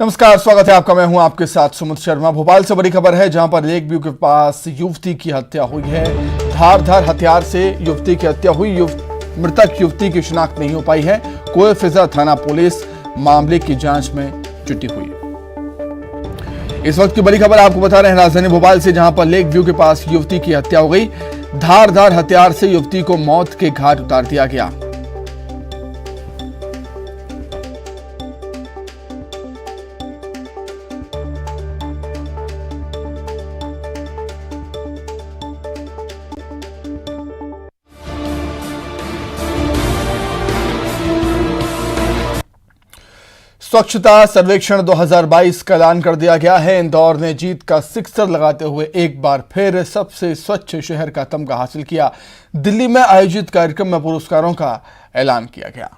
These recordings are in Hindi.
नमस्कार, स्वागत है आपका। मैं हूं आपके साथ सुमित शर्मा। भोपाल से बड़ी खबर है, जहां पर लेक व्यू के पास युवती की हत्या हुई है। धारदार हथियार से युवती की हत्या हुई। मृतक युवती की शिनाख्त नहीं हो पाई है। कोए फिजा थाना पुलिस मामले की जांच में जुटी हुई है। इस वक्त की बड़ी खबर आपको बता रहे हैं राजधानी भोपाल से, जहां पर लेक व्यू के पास युवती की हत्या हो गई। धारदार हथियार से युवती को मौत के घाट उतार दिया गया। स्वच्छता सर्वेक्षण 2022 का ऐलान कर दिया गया है। इंदौर ने जीत का सिक्सर लगाते हुए एक बार फिर सबसे स्वच्छ शहर का तमगा हासिल किया। दिल्ली में आयोजित कार्यक्रम में पुरस्कारों का ऐलान किया गया।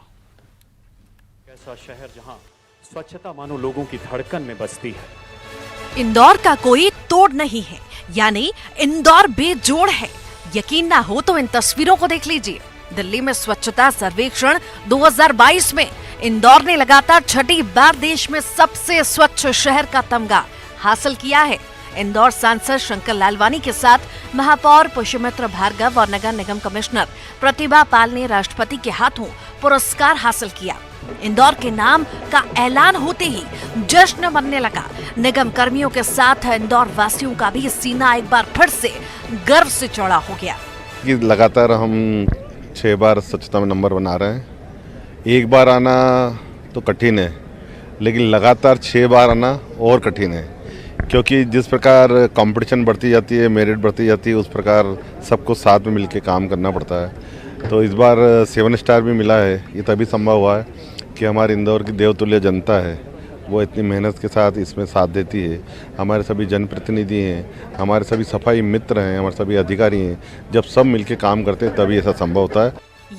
ऐसा शहर जहां स्वच्छता मानो लोगों की धड़कन में बसती है। इंदौर का कोई तोड़ नहीं है, यानी इंदौर बेजोड़ है। यकीन ना हो तो इन तस्वीरों को देख लीजिए। दिल्ली में स्वच्छता सर्वेक्षण 2022 में इंदौर ने लगातार छठी बार देश में सबसे स्वच्छ शहर का तमगा हासिल किया है। इंदौर सांसद शंकर लालवानी के साथ महापौर पुष्यमित्र भार्गव और नगर निगम कमिश्नर प्रतिभा पाल ने राष्ट्रपति के हाथों पुरस्कार हासिल किया। इंदौर के नाम का ऐलान होते ही जश्न मनने लगा। निगम कर्मियों के साथ इंदौर वासियों का भी सीना एक बार फिर से गर्व से चौड़ा हो गया। लगातार हम 6 बार स्वच्छता में नंबर बना रहे हैं। एक बार आना तो कठिन है, लेकिन लगातार 6 बार आना और कठिन है, क्योंकि जिस प्रकार कंपटीशन बढ़ती जाती है, मेरिट बढ़ती जाती है, उस प्रकार सबको साथ में मिलकर काम करना पड़ता है। तो इस बार 7 स्टार भी मिला है। ये तभी संभव हुआ है कि हमारे इंदौर की देवतुल्य जनता है, वो इतनी मेहनत के साथ इसमें साथ देती है। हमारे सभी जनप्रतिनिधि हैं, हमारे सभी सफाई मित्र हैं, हमारे सभी अधिकारी हैं। जब सब मिलकर काम करते हैं तभी ऐसा संभव होता है।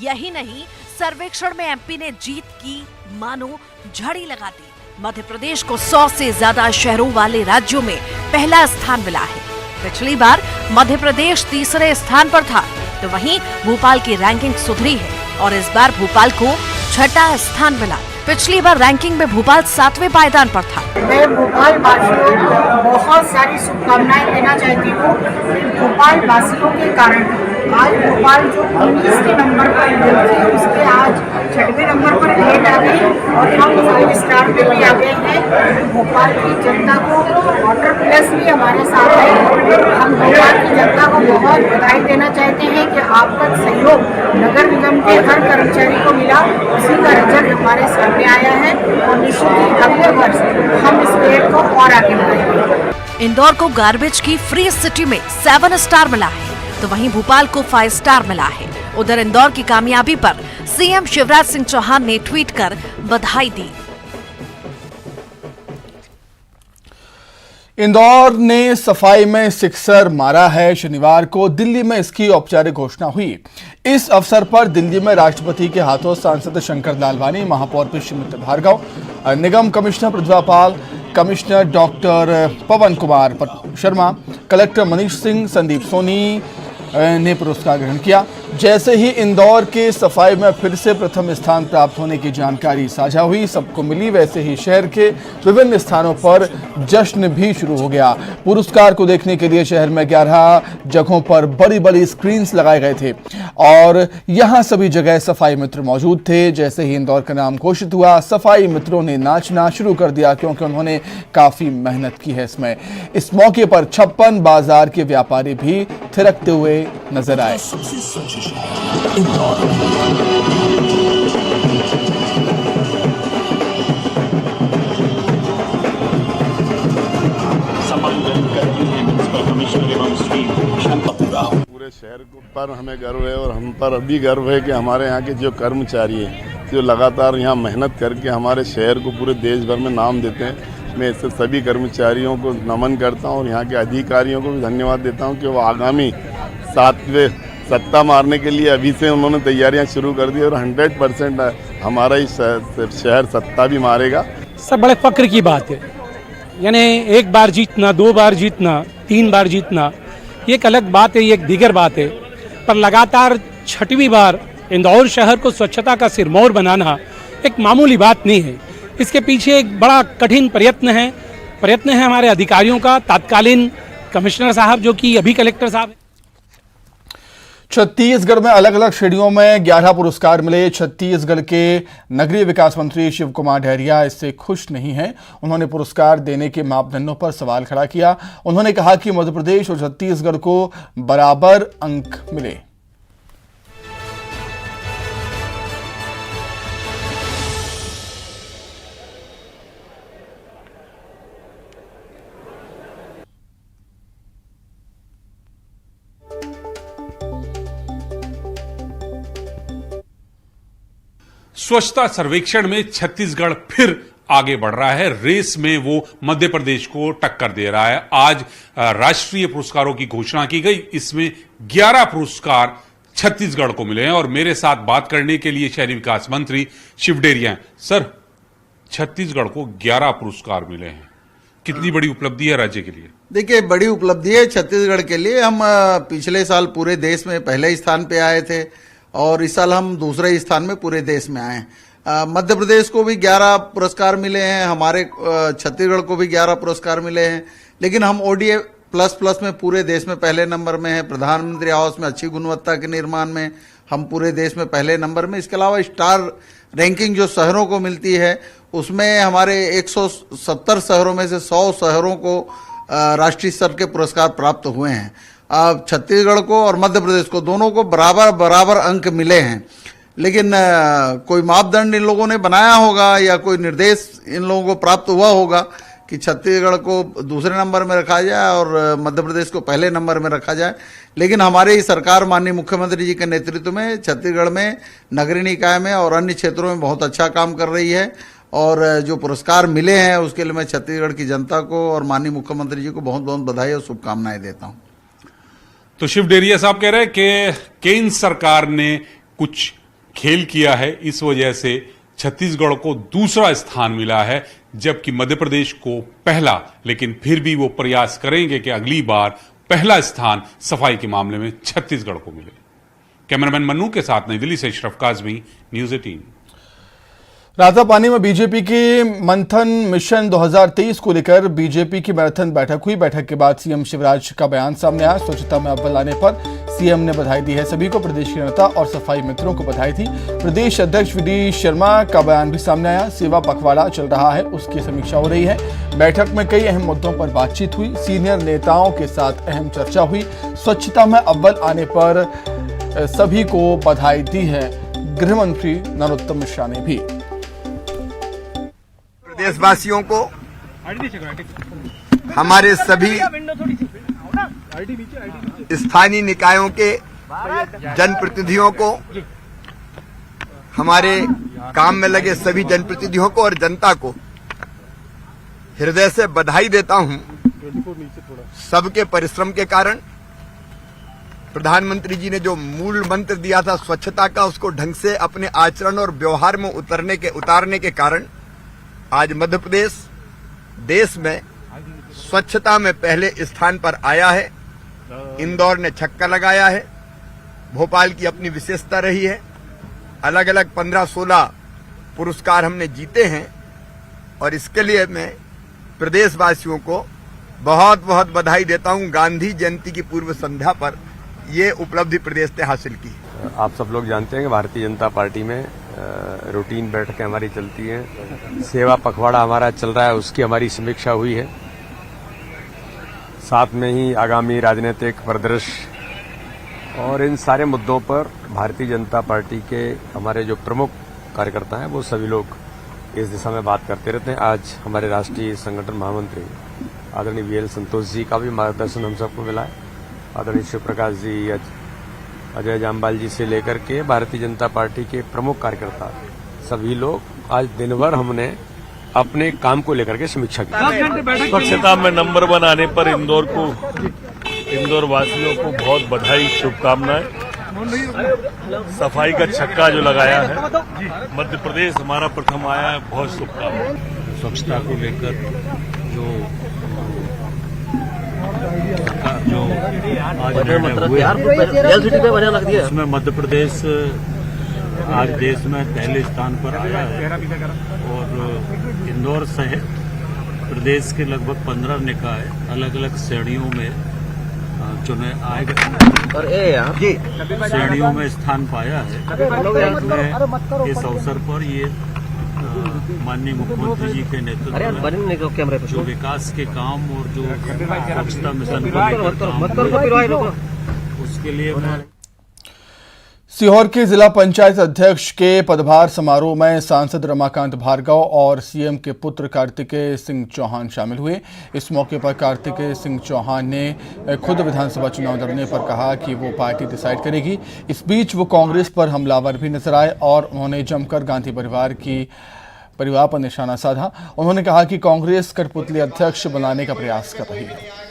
यही नहीं, सर्वेक्षण में एमपी ने जीत की मानो झड़ी लगा दी। मध्य प्रदेश को 100 से ज्यादा शहरों वाले राज्यों में पहला स्थान मिला है। पिछली बार मध्य प्रदेश तीसरे स्थान पर था, तो वहीं भोपाल की रैंकिंग सुधरी है और इस बार भोपाल को छठा स्थान मिला। पिछली बार रैंकिंग में भोपाल 7वें पायदान पर था। मैं भोपाल वासियों को बहुत सारी शुभकामनाएं देना चाहती हूँ। भोपाल वासियों के कारण आज भोपाल जो 19 के नंबर पर थी, उसके आज 6वें नंबर पर ग्रेड आ गई और हम 5 स्टार पे भी आ गए हैं। भोपाल की जनता को वाटर प्लस भी हमारे साथ है। हम भोपाल की जनता को बहुत बधाई देना चाहते हैं कि आपका सहयोग नगर निगम के हर कर्मचारी को मिला, उसी का रिजल्ट हमारे सामने आया है और निश्चित ही अगले वर्ष हम इस ग्रेड को और आगे बढ़ाएंगे। इंदौर को गार्बेज की फ्री सिटी में 7 स्टार मिला है, तो वहीं भोपाल को 5 स्टार मिला है। उधर इंदौर की कामयाबी पर सीएम शिवराज सिंह चौहान ने ट्वीट कर बधाई दी। इंदौर ने सफाई में सिक्सर मारा है। शनिवार को दिल्ली में इसकी औपचारिक घोषणा हुई। इस अवसर पर दिल्ली में राष्ट्रपति के हाथों सांसद शंकर लालवानी, महापौर पुष्यमित्र भार्गव, निगम commissioner Pratibha Pal, commissioner doctor पवन कुमार शर्मा, कलेक्टर मनीष सिंह, संदीप सोनी ने पुरस्कार ग्रहण किया। जैसे ही इंदौर के सफाई में फिर से प्रथम स्थान प्राप्त होने की जानकारी साझा हुई, सबको मिली, वैसे ही शहर के विभिन्न स्थानों पर जश्न भी शुरू हो गया। पुरस्कार को देखने के लिए शहर में 11 जगहों पर बड़ी बड़ी स्क्रीन्स लगाए गए थे और यहां सभी जगह सफाई मित्र मौजूद थे। जैसे ही इंदौर का नाम घोषित हुआ, सफाई मित्रों ने नाचना शुरू कर दिया, क्योंकि उन्होंने काफी मेहनत की है इसमें। इस मौके पर 56 बाजार के व्यापारी भी थिरकते हुए नजर आए। पूरे शहर पर हमें गर्व है और हम पर भी गर्व है कि हमारे यहाँ के जो कर्मचारी हैं, जो लगातार यहाँ मेहनत करके हमारे शहर को पूरे देश भर में नाम देते हैं। मैं इससे सभी कर्मचारियों को नमन करता हूँ और यहाँ के अधिकारियों को भी धन्यवाद देता हूँ कि वो आगामी 7वें सत्ता मारने के लिए अभी से उन्होंने तैयारियां शुरू कर दी और 100% हमारा ही शहर सत्ता भी मारेगा। सब बड़े फक्र की बात है। यानी एक बार जीतना, 2 बार जीतना, 3 बार जीतना, ये एक अलग बात है, ये एक दीगर बात है। पर लगातार 6वीं बार इंदौर शहर को स्वच्छता का सिरमौर बनाना एक मामूली बात नहीं है। इसके पीछे एक बड़ा कठिन प्रयत्न है हमारे अधिकारियों का, तात्कालीन कमिश्नर साहब जो कि अभी कलेक्टर साहब हैं। छत्तीसगढ़ में अलग अलग श्रेणियों में 11 पुरस्कार मिले। छत्तीसगढ़ के नगरीय विकास मंत्री शिव कुमार डहरिया इससे खुश नहीं हैं। उन्होंने पुरस्कार देने के मापदंडों पर सवाल खड़ा किया। उन्होंने कहा कि मध्य प्रदेश और छत्तीसगढ़ को बराबर अंक मिले। स्वच्छता सर्वेक्षण में छत्तीसगढ़ फिर आगे बढ़ रहा है। रेस में वो मध्य प्रदेश को टक्कर दे रहा है। आज राष्ट्रीय पुरस्कारों की घोषणा की गई। इसमें 11 पुरस्कार छत्तीसगढ़ को मिले हैं और मेरे साथ बात करने के लिए शहरी विकास मंत्री शिव डहरिया हैं। सर, छत्तीसगढ़ को 11 पुरस्कार मिले हैं, कितनी बड़ी उपलब्धि है राज्य के लिए? देखिए, बड़ी उपलब्धि है छत्तीसगढ़ के लिए। हम पिछले साल पूरे देश में पहले स्थान पे आए थे और इस साल हम दूसरे स्थान में पूरे देश में आए। मध्य प्रदेश को भी 11 पुरस्कार मिले हैं, हमारे छत्तीसगढ़ को भी 11 पुरस्कार मिले हैं, लेकिन हम ODA प्लस में पूरे देश में पहले नंबर में है। प्रधानमंत्री आवास में अच्छी गुणवत्ता के निर्माण में हम पूरे देश में पहले नंबर में। इसके अलावा स्टार रैंकिंग जो शहरों को मिलती है उसमें हमारे 170 शहरों में से 100 शहरों को राष्ट्रीय स्तर के पुरस्कार प्राप्त हुए हैं। अब छत्तीसगढ़ को और मध्य प्रदेश को दोनों को बराबर अंक मिले हैं, लेकिन कोई मापदंड इन लोगों ने बनाया होगा या कोई निर्देश इन लोगों को प्राप्त हुआ होगा कि छत्तीसगढ़ को दूसरे नंबर में रखा जाए और मध्य प्रदेश को पहले नंबर में रखा जाए। लेकिन हमारी सरकार माननीय मुख्यमंत्री जी के नेतृत्व में छत्तीसगढ़ में नगरीय निकाय में और अन्य क्षेत्रों में बहुत अच्छा काम कर रही है और जो पुरस्कार मिले हैं उसके लिए मैं छत्तीसगढ़ की जनता को और माननीय मुख्यमंत्री जी को बहुत बहुत बधाई और शुभकामनाएं देता हूं। तो शिव डहरिया साहब कह रहे हैं कि केंद्र सरकार ने कुछ खेल किया है, इस वजह से छत्तीसगढ़ को दूसरा स्थान मिला है, जबकि मध्य प्रदेश को पहला। लेकिन फिर भी वो प्रयास करेंगे कि अगली बार पहला स्थान सफाई के मामले में छत्तीसगढ़ को मिले। कैमरामैन मन्नू के साथ नई दिल्ली से अशरफ काजमी, न्यूज़ 18। राजापानी में बीजेपी के मंथन मिशन 2023 को लेकर बीजेपी की मैराथन बैठक हुई। बैठक के बाद सीएम शिवराज का बयान सामने आया। स्वच्छता में अव्वल आने पर सीएम ने बधाई दी है सभी को, प्रदेश की जनता और सफाई मित्रों को बधाई थी। प्रदेश अध्यक्ष VD शर्मा का बयान भी सामने आया। सेवा पखवाड़ा चल रहा है, उसकी समीक्षा हो रही है। बैठक में कई अहम मुद्दों पर बातचीत हुई। सीनियर नेताओं के साथ अहम चर्चा हुई। स्वच्छता में अव्वल आने पर सभी को बधाई दी है। गृह मंत्री नरोत्तम मिश्रा ने भी। देशवासियों को, हमारे सभी स्थानीय निकायों के जनप्रतिनिधियों को, हमारे काम में लगे सभी जनप्रतिनिधियों को और जनता को हृदय से बधाई देता हूं। सबके परिश्रम के कारण प्रधानमंत्री जी ने जो मूल मंत्र दिया था स्वच्छता का, उसको ढंग से अपने आचरण और व्यवहार में उतारने के कारण आज मध्य प्रदेश देश में स्वच्छता में पहले स्थान पर आया है। इंदौर ने छक्का लगाया है। भोपाल की अपनी विशेषता रही है। अलग अलग 15-16 पुरस्कार हमने जीते हैं और इसके लिए मैं प्रदेशवासियों को बहुत बहुत बधाई देता हूं। गांधी जयंती की पूर्व संध्या पर ये उपलब्धि प्रदेश ने हासिल की। आप सब लोग जानते हैं कि भारतीय जनता पार्टी में रूटीन बैठकें हमारी चलती हैं। सेवा पखवाड़ा हमारा चल रहा है, उसकी हमारी समीक्षा हुई है। साथ में ही आगामी राजनीतिक परिदृश्य और इन सारे मुद्दों पर भारतीय जनता पार्टी के हमारे जो प्रमुख कार्यकर्ता हैं वो सभी लोग इस दिशा में बात करते रहते हैं। आज हमारे राष्ट्रीय संगठन महामंत्री आदरणीय VL संतोष जी का भी मार्गदर्शन हम सबको मिला है। आदरणीय शिव प्रकाश जी, अजय जामवाल जी से लेकर के भारतीय जनता पार्टी के प्रमुख कार्यकर्ता सभी लोग आज दिन भर हमने अपने काम को लेकर के समीक्षा की। स्वच्छता में नंबर 1 आने पर इंदौर वासियों को बहुत बधाई, शुभकामनाएं। सफाई का छक्का जो लगाया है, मध्य प्रदेश हमारा प्रथम आया है, बहुत शुभकामनाएं। स्वच्छता को लेकर जो आज निर्णय हुए उसमें मध्य प्रदेश आज देश में पहले स्थान पर आया है और इंदौर शहर प्रदेश के लगभग 15 निकाय अलग अलग श्रेणियों में चुने आए गए श्रेणियों में स्थान पाया है। इसमें इस अवसर पर ये माननीय मुख्यमंत्री जी के नेतृत्व में जो विकास के काम और जो स्वच्छता मिशन को उसके लिए मैं सीहोर के जिला पंचायत अध्यक्ष के पदभार समारोह में सांसद रमाकांत भार्गव और सीएम के पुत्र कार्तिकेय सिंह चौहान शामिल हुए। इस मौके पर कार्तिकेय सिंह चौहान ने खुद विधानसभा चुनाव लड़ने पर कहा कि वो पार्टी डिसाइड करेगी। इस बीच वो कांग्रेस पर हमलावर भी नजर आए और उन्होंने जमकर गांधी परिवार पर निशाना साधा। उन्होंने कहा कि कांग्रेस कठपुतली अध्यक्ष बनाने का प्रयास कर रही है।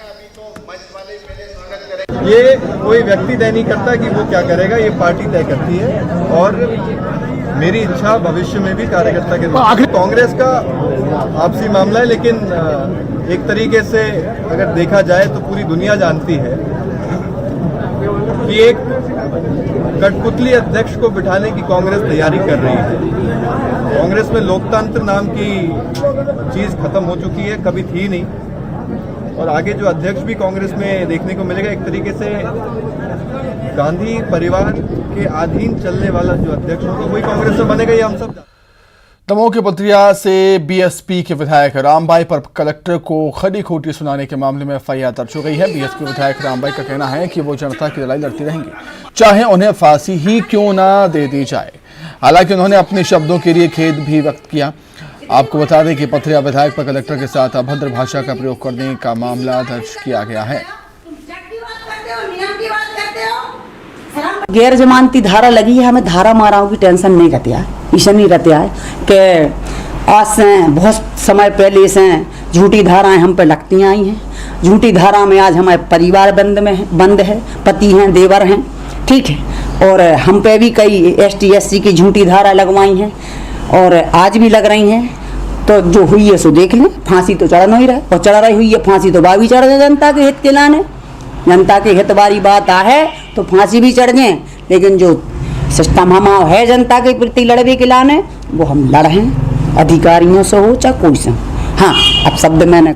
ये कोई व्यक्ति तय नहीं करता कि वो क्या करेगा, ये पार्टी तय करती है और मेरी इच्छा भविष्य में भी कार्यकर्ता के रूप में। कांग्रेस का आपसी मामला है, लेकिन एक तरीके से अगर देखा जाए तो पूरी दुनिया जानती है कि एक कठपुतली अध्यक्ष को बिठाने की कांग्रेस तैयारी कर रही है। कांग्रेस में लोकतंत्र नाम की चीज खत्म हो चुकी है, कभी थी नहीं, और आगे जो अध्यक्ष भी कांग्रेस में देखने को मिलेगा एक तरीके से गांधी परिवार के अधीन चलने वाला जो अध्यक्ष होगा वही कांग्रेस में बनेगा, ये हम सब। दमोह के पतरिया से बीएसपी के विधायक रामबाई पर कलेक्टर को खरी खोटी सुनाने के मामले में एफआईआर दर्ज हो गई है। बीएसपी विधायक रामबाई का कहना है कि वो जनता की लड़ाई लड़ती रहेंगी, चाहे उन्हें फांसी ही क्यों ना दे दी जाए। हालांकि उन्होंने अपने शब्दों के लिए खेद भी व्यक्त किया। आपको बता दें कि पथरिया विधायक पर कलेक्टर के साथ अभद्र भाषा का प्रयोग करने का मामला दर्ज किया गया है। गैर जमानती धारा लगी है, हमें धारा माराओं की टेंशन नहीं रहती है। ऐसा नहीं रहता है कि आज से बहुत समय पहले से झूठी धाराएं हम पे लगती आई हैं। झूठी धारा में आज हमारे परिवार बंद है, पति हैं, देवर हैं, ठीक है, और हम पे भी कई ST SC की झूठी धारा लगवाई हैं और आज भी लग रही हैं। तो जो हुई है सो देख लें, फांसी तो चढ़ नहीं रहा और चढ़ रही हुई है फांसी तो बावी चढ़ जाए जनता के हित के लाने। जनता के हित वाली बात है तो फांसी भी चढ़ जाए, लेकिन जो सिस्टम हम है जनता के प्रति लड़वे के लाने वो हम लड़ हैं, अधिकारियों से हो चाहे कोई से। हाँ, अब शब्द मैंने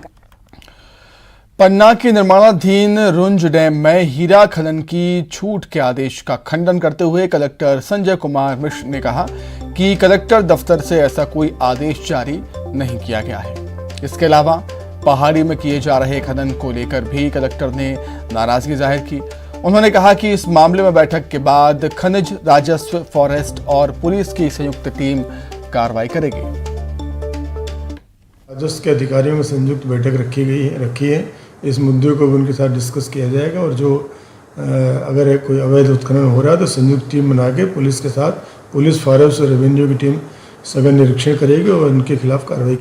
पन्ना के निर्माणाधीन रुंज डैम में हीरा खनन की छूट के आदेश का खंडन करते हुए कलेक्टर संजय कुमार मिश्र ने कहा कि कलेक्टर दफ्तर से ऐसा कोई आदेश जारी नहीं किया गया है। इसके अलावा पहाड़ी में किए जा रहे खनन को लेकर भी कलेक्टर ने नाराजगी जाहिर की। उन्होंने कहा कि इस मामले में बैठक के बाद खनिज, राजस्व, फॉरेस्ट और पुलिस की संयुक्त टीम कार्रवाई करेगी। राजस्व के अधिकारियों में संयुक्त बैठक रखी है। इस मुद्दे को भी उनके साथ डिस्कस किया जाएगा और जो अगर कोई अवैध उत्खनन हो रहा है तो संयुक्त टीम बना के पुलिस के साथ पुलिस, फॉरेस्ट और रेवेन्यू की टीम सघन निरीक्षण करेगी और उनके खिलाफ कार्रवाई।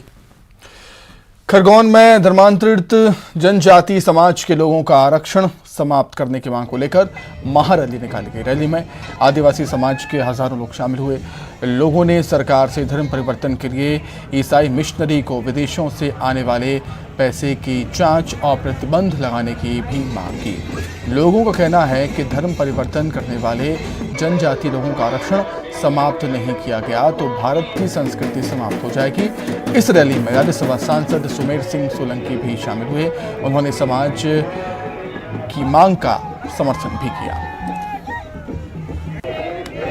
खरगोन में धर्मांतरित जनजाति समाज के लोगों का आरक्षण समाप्त करने की मांग को लेकर महारैली निकाली गई। रैली में आदिवासी समाज के हजारों लोग शामिल हुए। लोगों ने सरकार से धर्म परिवर्तन के लिए ईसाई मिशनरी को विदेशों से आने वाले पैसे की जांच और प्रतिबंध लगाने की भी मांग की। लोगों का कहना है कि धर्म परिवर्तन करने वाले जनजाति लोगों का आरक्षण समाप्त नहीं किया गया तो भारत की संस्कृति समाप्त हो जाएगी। इस रैली में राज्यसभा सांसद सुमेर सिंह सोलंकी भी शामिल हुए। उन्होंने समाज की मांग का समर्थन भी किया।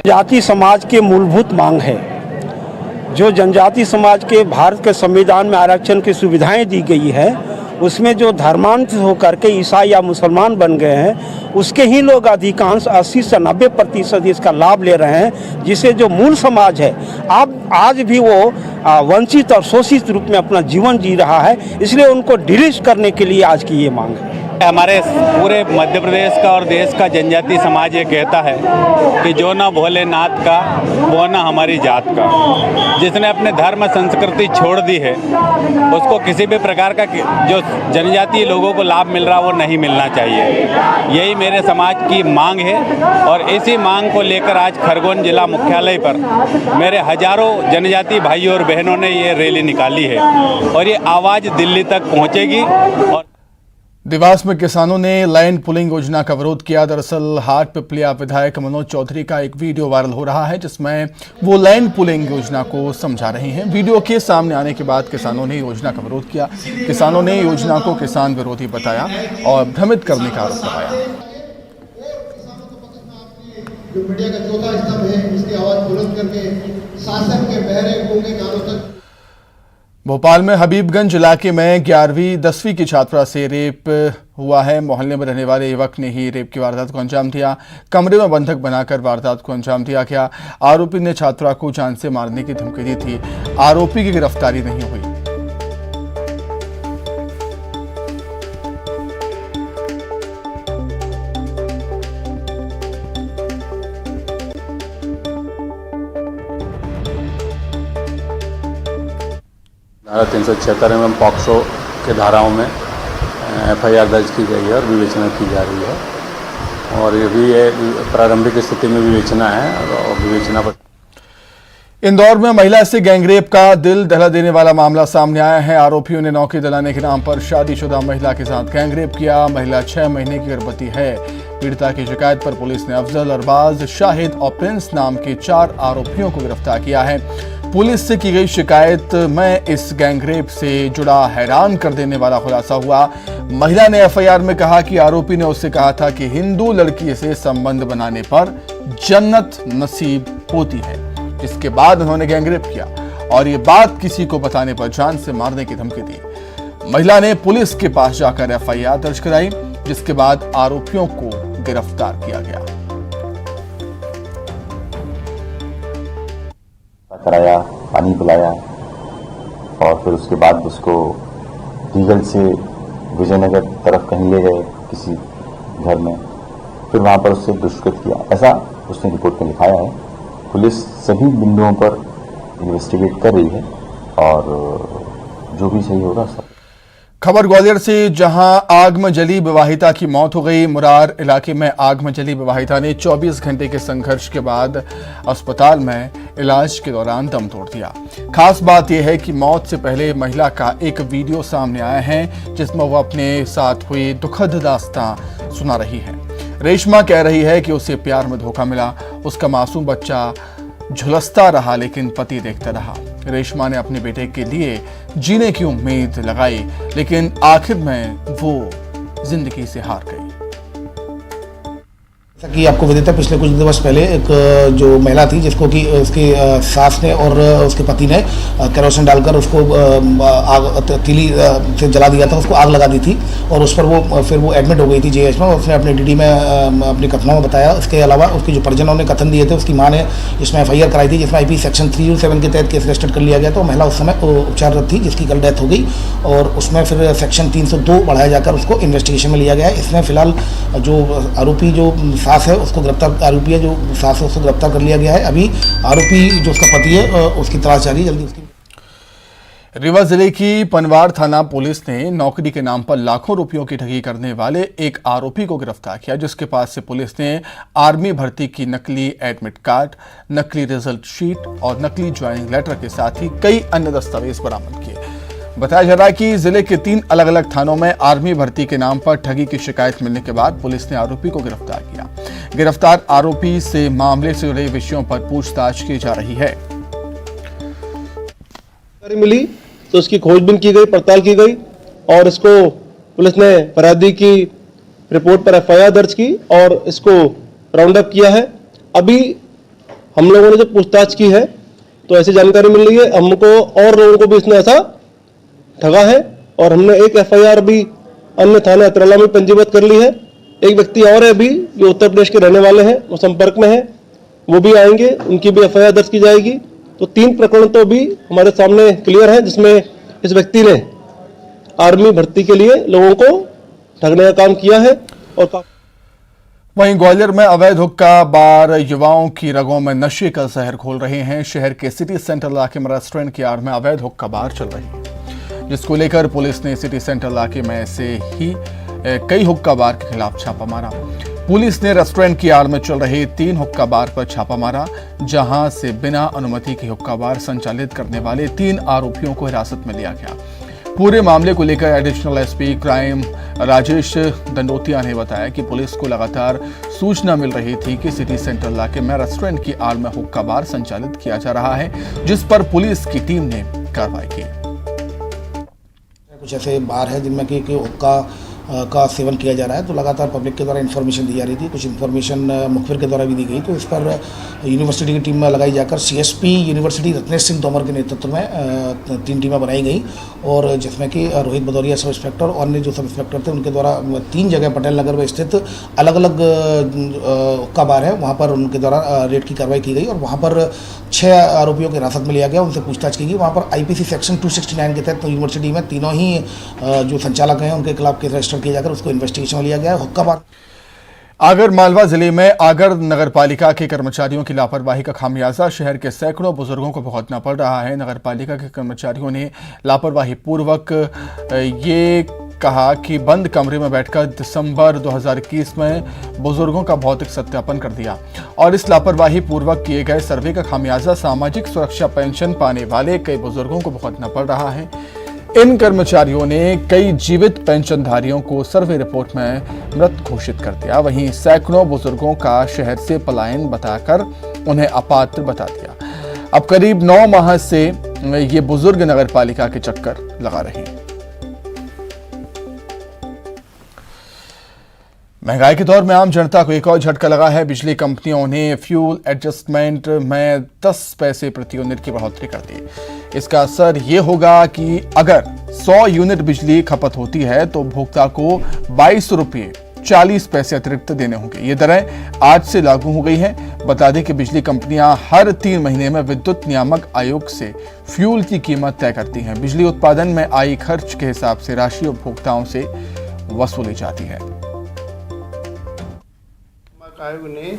जाति समाज के मूलभूत मांग है। जो जनजाति समाज के भारत के संविधान में आरक्षण की सुविधाएं दी गई है, उसमें जो धर्मांतरित होकर के ईसाई या मुसलमान बन गए हैं, उसके ही लोग अधिकांश 80 से 90% इसका लाभ ले रहे हैं, जिसे जो मूल समाज है अब आज भी वो वंचित और शोषित रूप में अपना जीवन जी रहा है। इसलिए उनको डिलीट करने के लिए आज की ये मांग है। हमारे पूरे मध्य प्रदेश का और देश का जनजाति समाज ये कहता है कि जो ना भोलेनाथ का वो ना हमारी जात का। जिसने अपने धर्म संस्कृति छोड़ दी है उसको किसी भी प्रकार का जो जनजातीय लोगों को लाभ मिल रहा वो नहीं मिलना चाहिए। यही मेरे समाज की मांग है और इसी मांग को लेकर आज खरगोन जिला मुख्यालय पर मेरे हजारों जनजातीय भाइयों और बहनों ने ये रैली निकाली है और ये आवाज़ दिल्ली तक पहुँचेगी। और देवास में किसानों ने लैंड पुलिंग योजना का विरोध किया। दरअसल हाट पिपलिया विधायक मनोज चौधरी का एक वीडियो वायरल हो रहा है जिसमें वो लैंड पुलिंग योजना को समझा रहे हैं। वीडियो के सामने आने के बाद किसानों ने योजना का विरोध किया। किसानों ने योजना को किसान विरोधी बताया और भ्रमित करने का आरोप लगाया। जो मीडिया का चौथा स्तंभ है, इसकी आवाज बुलंद करके शासन के बहरे गूंगे कानों तक। भोपाल में हबीबगंज इलाके में 11वीं 10वीं की छात्रा से रेप हुआ है। मोहल्ले में रहने वाले युवक ने ही रेप की वारदात को अंजाम दिया। कमरे में बंधक बनाकर वारदात को अंजाम दिया गया। आरोपी ने छात्रा को जान से मारने की धमकी दी थी। आरोपी की गिरफ्तारी नहीं हुई। धारा 376 एवं पॉक्सो के धाराओं में FIR दर्ज की गई है और विवेचना की जा रही है और ये भी प्रारंभिक स्थिति में विवेचना है और विवेचना पर। इंदौर में महिला से गैंगरेप का दिल दहला देने वाला मामला सामने आया है। आरोपियों ने नौकरी दिलाने के नाम पर शादीशुदा महिला के साथ गैंगरेप किया। महिला 6 महीने की गर्भवती है। पीड़िता की शिकायत पर पुलिस ने अफजल, अरबाज, शाहिद और प्रिंस नाम के 4 आरोपियों को गिरफ्तार किया है। पुलिस से की गई शिकायत में इस गैंगरेप से जुड़ा हैरान कर देने वाला खुलासा हुआ। महिला ने FIR में कहा कि आरोपी ने उससे कहा था कि हिंदू लड़की से संबंध बनाने पर जन्नत नसीब होती है, जिसके बाद उन्होंने गैंगरेप किया और ये बात किसी को बताने पर जान से मारने की धमकी दी। महिला ने पुलिस के पास जाकर FIR दर्ज कराई, जिसके बाद आरोपियों को गिरफ्तार किया गया। कराया, पानी पिलाया और फिर उसके बाद उसको रीगल से विजयनगर तरफ कहीं ले गए किसी घर में, फिर वहां पर उससे दुष्कृत किया, ऐसा उसने रिपोर्ट में लिखाया है। पुलिस सभी बिंदुओं पर इन्वेस्टिगेट कर रही है और जो भी सही होगा सब। खबर ग्वालियर से, जहां आग में जली विवाहिता की मौत हो गई। मुरार इलाके में आग में जली विवाहिता ने 24 घंटे के संघर्ष के बाद अस्पताल में इलाज के दौरान दम तोड़ दिया। खास बात यह है कि मौत से पहले महिला का एक वीडियो सामने आया है जिसमें वो अपने साथ हुई दुखद दास्तां सुना रही है। रेशमा कह रही है कि उसे प्यार में धोखा मिला। उसका मासूम बच्चा झुलसता रहा लेकिन पति देखता रहा। रेशमा ने अपने बेटे के लिए जीने की उम्मीद लगाई लेकिन आखिर में वो जिंदगी से हार गई। जैसा कि आपको विदित है, पिछले कुछ दिवस पहले एक जो महिला थी जिसको कि उसकी सास ने और उसके पति ने केरोसिन डालकर उसको आग तीली से जला दिया था, उसको आग लगा दी थी और उस पर फिर वो एडमिट हो गई थी JH में। उसने अपने DD में अपनी कथनों में बताया। इसके अलावा उसके जो परिजनों ने कथन दिए थे, उसकी मां ने इसमें FIR कराई थी जिसमें IP सेक्शन 307 के तहत केस रजिस्टर कर लिया गया। तो महिला उस समय उपचाररत थी जिसकी कल डेथ हो गई और उसमें फिर सेक्शन 302 बढ़ाया जाकर उसको इन्वेस्टिगेशन में लिया गया है। इसमें फिलहाल जो आरोपी जो सास है उसको गिरफ्तार, आरोपी है जो सास है उसको गिरफ्तार कर लिया गया है। अभी आरोपी जो उसका पति है उसकी तलाश जारी है, जल्दी उसकी। रीवा जिले की पनवार थाना पुलिस ने नौकरी के नाम पर लाखों रुपयों की ठगी करने वाले एक आरोपी को गिरफ्तार किया, जिसके पास से पुलिस ने आर्मी भर्ती की नकली एडमिट कार्ड, नकली रिजल्ट शीट और नकली ज्वाइनिंग लेटर के साथ ही कई अन्य दस्तावेज बरामद किए। बताया जा रहा है कि जिले के 3 अलग अलग थानों में आर्मी भर्ती के नाम पर ठगी की शिकायत मिलने के बाद पुलिस ने आरोपी को गिरफ्तार किया। गिरफ्तार आरोपी से मामले से जुड़े विषयों पर पूछताछ की जा रही है। मिली तो उसकी खोजबीन की गई, पड़ताल की गई और इसको पुलिस ने फरियादी की रिपोर्ट पर FIR दर्ज की और इसको राउंड अप किया है। अभी हम लोगों ने जब पूछताछ की है तो ऐसी जानकारी मिल रही है हमको और लोगों को भी इसने ऐसा ठगा है और हमने एक FIR भी अन्य थाना अतरला में पंजीबद्ध कर ली है। एक व्यक्ति और है अभी जो उत्तर प्रदेश के रहने वाले हैं, वो संपर्क में है, वो भी आएंगे, उनकी भी FIR दर्ज की जाएगी। तो 3 प्रकरण तो भी हमारे सामने क्लियर है जिसमें इस व्यक्ति ने आर्मी भर्ती के लिए लोगों को ठगने का काम किया है। और वहीं ग्वालियर में अवैध हुक्का बार युवाओं की रगों में नशे का जहर घोल रहे हैं। शहर के सिटी सेंटर इलाके में रेस्टोरेंट की आड़ में अवैध हुक्का बार चल रही है, जिसको लेकर पुलिस ने सिटी सेंटर इलाके में से ही कई हुक्का बार के खिलाफ छापा मारा। पुलिस ने रेस्टोरेंट की आड़ में चल रहे 3 हुक्का बार पर छापा मारा, जहां से बिना अनुमति के हुक्का बार संचालित करने वाले 3 आरोपियों को हिरासत में लिया गया। पूरे मामले को लेकर additional SP crime Rajesh Dandotiya ने बताया कि पुलिस को लगातार सूचना मिल रही थी कि सिटी सेंटर इलाके में रेस्टोरेंट की आड़ में हुक्का बार संचालित किया जा रहा है, जिस पर पुलिस की टीम ने कार्रवाई की। कुछ ऐसे बार है जिनमें कि हुक्का का सेवन किया जा रहा है, तो लगातार पब्लिक के द्वारा इन्फॉर्मेशन दी जा रही थी। कुछ इन्फॉर्मेशन मुखबिर के द्वारा भी दी गई, तो इस पर यूनिवर्सिटी की टीम में लगाई जाकर सीएसपी यूनिवर्सिटी रत्नेश सिंह तोमर के नेतृत्व में 3 टीमें बनाई गई, और जिसमें कि रोहित भदौरिया सब इंस्पेक्टर और अन्य जो सब इंस्पेक्टर थे उनके द्वारा 3 जगह पटेल नगर में स्थित अलग अलग हुक्का बार है, वहाँ पर उनके द्वारा रेड की कार्रवाई की गई और वहाँ पर 6 आरोपियों की हिरासत में लिया गया, उनसे पूछताछ की गई। वहाँ पर आईपीसी सेक्शन 269 के तहत यूनिवर्सिटी में तीनों ही जो संचालक हैं उनके खिलाफ केस रजिस्टर किया जाकर उसको इन्वेस्टिगेशन में लिया गया है। हुक्का बार आगर मालवा जिले में आगर नगर पालिका के कर्मचारियों की लापरवाही का खामियाजा शहर के सैकड़ों बुजुर्गों को भुगतना पड़ रहा है। नगर पालिका के कर्मचारियों ने लापरवाही पूर्वक ये कहा कि बंद कमरे में बैठकर दिसंबर 2021 में बुजुर्गों का भौतिक सत्यापन कर दिया और इस लापरवाही पूर्वक किए गए सर्वे का खामियाजा सामाजिक सुरक्षा पेंशन पाने वाले कई बुजुर्गों को भुगतना पड़ रहा है। इन कर्मचारियों ने कई जीवित पेंशनधारियों को सर्वे रिपोर्ट में मृत घोषित कर दिया, वहीं सैकड़ों बुजुर्गों का शहर से पलायन बताकर उन्हें अपात्र बता दिया। अब करीब 9 माह से ये बुजुर्ग नगर पालिका के चक्कर लगा रहे हैं। महंगाई के दौर में आम जनता को एक और झटका लगा है। बिजली कंपनियों ने फ्यूल एडजस्टमेंट में 10 पैसे प्रति यूनिट की बढ़ोतरी कर दी। इसका असर ये होगा कि अगर 100 यूनिट बिजली खपत होती है तो उपभोक्ता को 22 रुपये 40 पैसे अतिरिक्त देने होंगे। ये दरें आज से लागू हो गई हैं। बता दें कि बिजली कंपनियां हर 3 महीने में विद्युत नियामक आयोग से फ्यूल की कीमत तय करती हैं। बिजली उत्पादन में आई खर्च के हिसाब से राशि उपभोक्ताओं से वसूली जाती है। आयोग ने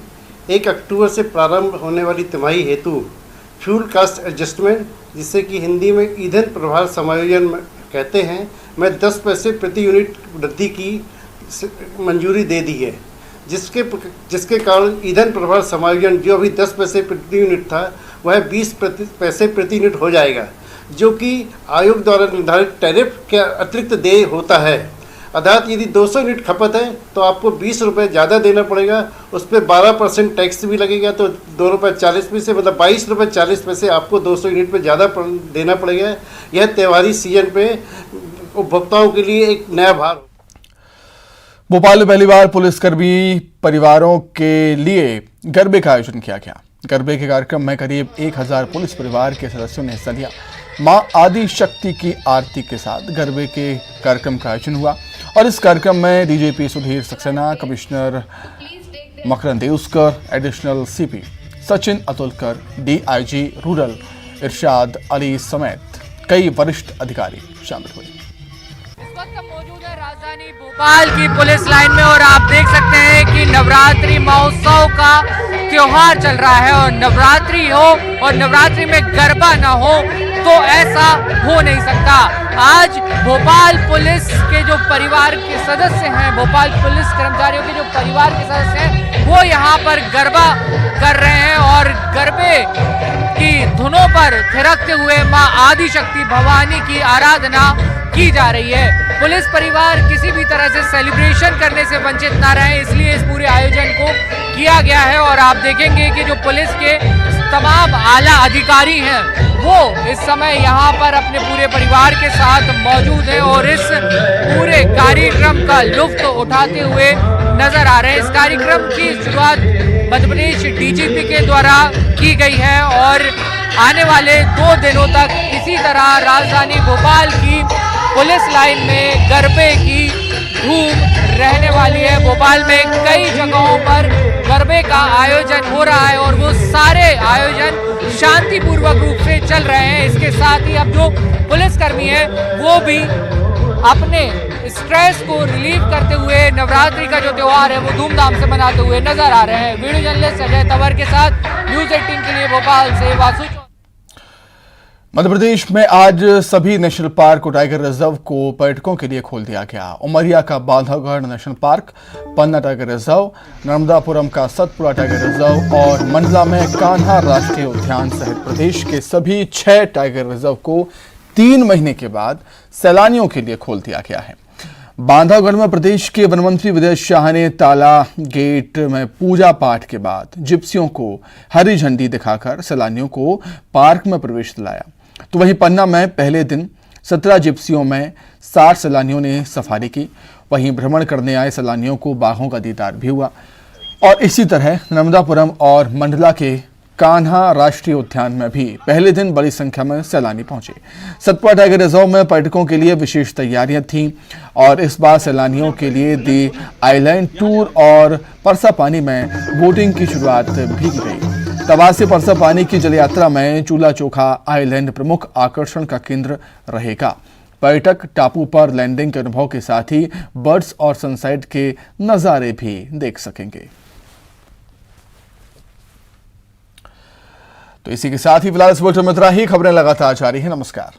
1 अक्टूबर से प्रारंभ होने वाली तिमाही हेतु फ्यूल कास्ट एडजस्टमेंट, जिसे कि हिंदी में ईंधन प्रभार समायोजन कहते हैं, में 10 पैसे प्रति यूनिट वृद्धि की मंजूरी दे दी है, जिसके कारण ईंधन प्रभार समायोजन जो अभी 10 पैसे प्रति यूनिट था वह 20 पैसे प्रति यूनिट हो जाएगा, जो कि आयोग द्वारा निर्धारित टैरिफ के अतिरिक्त देय होता है। अर्थात यदि 200 यूनिट खपत है तो आपको 20 रुपये ज़्यादा देना पड़ेगा, उस पर 12% टैक्स भी लगेगा, तो 2 रुपये 40 पैसे मतलब 22 रुपये 40 पैसे आपको 200 यूनिट पे ज़्यादा देना पड़ेगा। यह त्योहारी सीजन पे उपभोक्ताओं के लिए एक नया भार। भोपाल में पहली बार पुलिसकर्मी परिवारों के लिए गरबे का आयोजन किया गया। गरबे के कार्यक्रम में करीब 1000 पुलिस परिवार के सदस्यों ने हिस्सा लिया। मां आदि शक्ति की आरती के साथ गरबे के कार्यक्रम का आयोजन हुआ और इस कार्यक्रम में DGP Sudhir Saxena, commissioner Makarand Deoskar, additional CP Sachin Atulkar, DIG rural Irshad Ali समेत कई वरिष्ठ अधिकारी शामिल हुए। इस वक्त हम मौजूद है राजधानी भोपाल की पुलिस लाइन में और आप देख सकते हैं कि नवरात्रि महोत्सव का त्योहार चल रहा है और नवरात्रि हो और नवरात्रि में गरबा ना हो तो ऐसा हो नहीं सकता। आज भोपाल पुलिस के जो परिवार के सदस्य हैं, भोपाल पुलिस कर्मचारियों के जो परिवार के सदस्य हैं, वो यहाँ पर गरबा कर रहे हैं और गरबे की धुनों पर थिरकते हुए मां आदिशक्ति भवानी की आराधना की जा रही है। पुलिस परिवार किसी भी तरह से सेलिब्रेशन करने से वंचित ना रहे, इसलिए इस पूरे आयोजन को किया गया है और आप देखेंगे कि जो पुलिस के तमाम आला अधिकारी हैं वो इस समय यहाँ पर अपने पूरे परिवार के साथ मौजूद हैं और इस पूरे कार्यक्रम का लुत्फ उठाते हुए नजर आ रहे हैं। इस कार्यक्रम की शुरुआत मध्य प्रदेश डीजीपी के द्वारा की गई है और आने वाले 2 दिनों तक इसी तरह राजधानी भोपाल की पुलिस लाइन में गरबे की धूम रहने वाली है। भोपाल में कई जगहों पर गरबे का आयोजन हो रहा है और वो सारे आयोजन शांतिपूर्वक रूप से चल रहे हैं। इसके साथ ही अब जो पुलिसकर्मी हैं वो भी अपने स्ट्रेस को रिलीव करते हुए नवरात्रि का जो त्योहार है वो धूमधाम से मनाते हुए नजर आ रहे हैं। वीडियो जर्नलिस्ट अजय तंवर के साथ न्यूज 18 के लिए भोपाल से वासु। मध्य प्रदेश में आज सभी नेशनल पार्क और टाइगर रिजर्व को पर्यटकों के लिए खोल दिया गया। उमरिया का बांधवगढ़ नेशनल पार्क, पन्ना टाइगर रिजर्व, नर्मदापुरम का सतपुड़ा टाइगर रिजर्व और मंडला में कान्हा राष्ट्रीय उद्यान सहित प्रदेश के सभी 6 टाइगर रिजर्व को 3 महीने के बाद सैलानियों के लिए खोल दिया गया है। बांधवगढ़ में प्रदेश के वन मंत्री विजय शाह ने ताला गेट में पूजा पाठ के बाद जिप्सियों को हरी झंडी दिखाकर सैलानियों को पार्क में प्रवेश दिलाया। तो वहीं पन्ना में पहले दिन 17 जिप्सियों में 60 सैलानियों ने सफारी की। वहीं भ्रमण करने आए सैलानियों को बाघों का दीदार भी हुआ। और इसी तरह नर्मदापुरम और मंडला के कान्हा राष्ट्रीय उद्यान में भी पहले दिन बड़ी संख्या में सैलानी पहुंचे। सतपुड़ा टाइगर रिजर्व में पर्यटकों के लिए विशेष तैयारियां थीं और इस बार सैलानियों के लिए दी आइलैंड टूर और परसा पानी में बोटिंग की शुरुआत भी की गई। तवा से परसा पानी की जल यात्रा में चूल्हा चोखा आइलैंड प्रमुख आकर्षण का केंद्र रहेगा। पर्यटक टापू पर लैंडिंग के अनुभव के साथ ही बर्ड्स और सनसेट के नजारे भी देख सकेंगे। तो इसी के साथ ही फिलहाल इस बुलेटिन में इतना ही। खबरें लगातार जारी हैं। नमस्कार।